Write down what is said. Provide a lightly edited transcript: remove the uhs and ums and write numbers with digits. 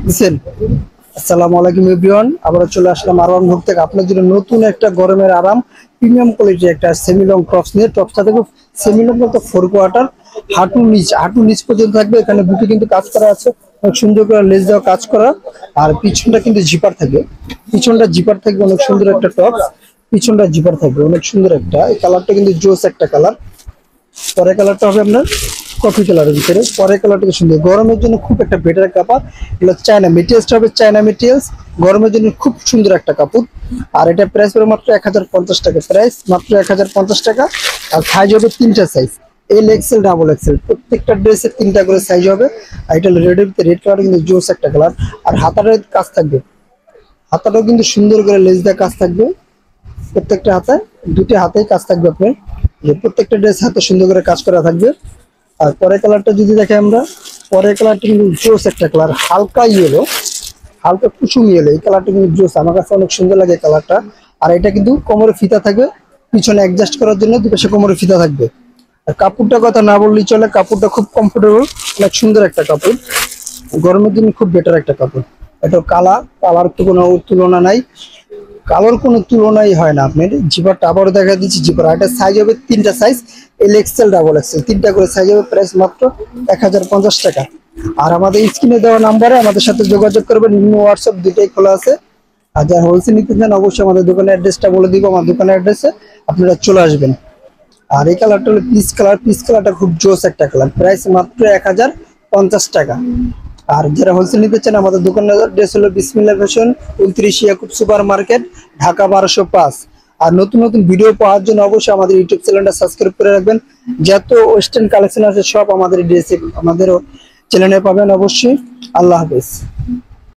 দিচ্ছেন। আসসালামু আলাইকুম এভরিওয়ান, আবার চলে আসলাম আরওয়ান গ্রুপ থেকে আপনার জন্য নতুন একটা গরমের আরাম প্রিমিয়াম কোয়ালিটি একটা সেমি লং টপস নিয়ে। টপসটা দেখো সেমি লং বলতে 4 কোয়ার্টার, হাঁটু নিচ পর্যন্ত থাকবে। এখানে বুকে কিন্তু কাজ করা আছে, অনেক সুন্দর করে লেস দেওয়া কাজ করা। আর পিছনটা কিন্তু জিপার থাকবে, পিছনটা জিপার থাকবে, অনেক সুন্দর একটা টপস। পিছনটা জিপার থাকবে, অনেক সুন্দর একটা। এই কালারটা কিন্তু জোস একটা কালার। পরের কালারটা হবে আপনার কফি কালারের ভিতরে। পরের কালারটা সুন্দর, গরমের জন্য খুব একটা বেটার কাপড়। এগুলো চায়না মেটেরিয়ালসটা হবে, চায়না মেটেরিয়ালস, গরমের জন্য খুব সুন্দর একটা কাপড়। আর এটা প্রাইস পড়বে মাত্র 1050 টাকা, প্রাইস মাত্র 1050 টাকা। আর সাইজ হবে 3টা size, L XL double XL, প্রত্যেকটা ড্রেসের 3টা করে সাইজ হবে। আর এটা রেডের ভিতরে, রেড কালার কিন্তু জোস একটা কালার। আর হাতাটার কাজ থাকবে, হাতাটাও কিন্তু সুন্দর করে লেস দেওয়া কাজ থাকবে। প্রত্যেকটা হাতে, দুটি হাতেই কাজ থাকবে আপনার, যে প্রত্যেকটা ড্রেস হাতে সুন্দর করে কাজ করা থাকবে। আর পরের কালারটা যদি দেখে আমরা, পরের কালারটা কিন্তু জোস একটা কালার, হালকা ইয়েলো, হালকা কুসুম ইয়েলো। এই কালারটা কিন্তু জোস, আমার কাছে অনেক সুন্দর লাগে কালারটা। আর এটা কিন্তু কোমরে ফিতা থাকবে, পিছনে অ্যাডজাস্ট করার জন্য দুপাশে কোমরে ফিতা থাকবে। আর কাপড়টার কথা না বললেই চলে, কাপড়টা খুব কমফোর্টেবল, অনেক সুন্দর একটা কাপড়, গরমের জন্য খুব বেটার একটা কাপড়। এটা কালার তো কোনো তুলনা নাই, কালোর কোনো তুলনাই হয় না। আপনার জিপারটা আবারও দেখা দিচ্ছি, জিপার এটা সাইজ হবে 3টা size, L XL double XL, 3টা করে সাইজ হবে। প্রাইস মাত্র 1050 টাকা। আর আমাদের স্ক্রিনে দেওয়া নাম্বারে আমাদের সাথে যোগাযোগ করবেন, নিম্ন হোয়াটসঅ্যাপ দুইটাই খোলা আছে। আর যারা হোলসেল নিতে চান অবশ্যই আমাদের দোকানের অ্যাড্রেসটা বলে দিব, আমার দোকানের অ্যাড্রেসে আপনারা চলে আসবেন। আর এই কালারটা হলো পিচ কালার, পিচ কালারটা খুব জোস একটা কালার, প্রাইস মাত্র 1050 টাকা। আর যারা হোলসেল নিতে চান আমাদের দোকানের অ্যাড্রেস হলো Bismillah Fashion, 29 Yakub Super Market, Dhaka 1205। আর নতুন নতুন ভিডিও পাওয়ার জন্য অবশ্যই আমাদের ইউটিউব চ্যানেলটা সাবস্ক্রাইব করে রাখবেন। যত ওয়েস্টার্ন কালেকশন আছে সব আমাদের ড্রেসে, আমাদের চ্যানেলে পাবেন অবশ্যই। আল্লাহ হাফেজ।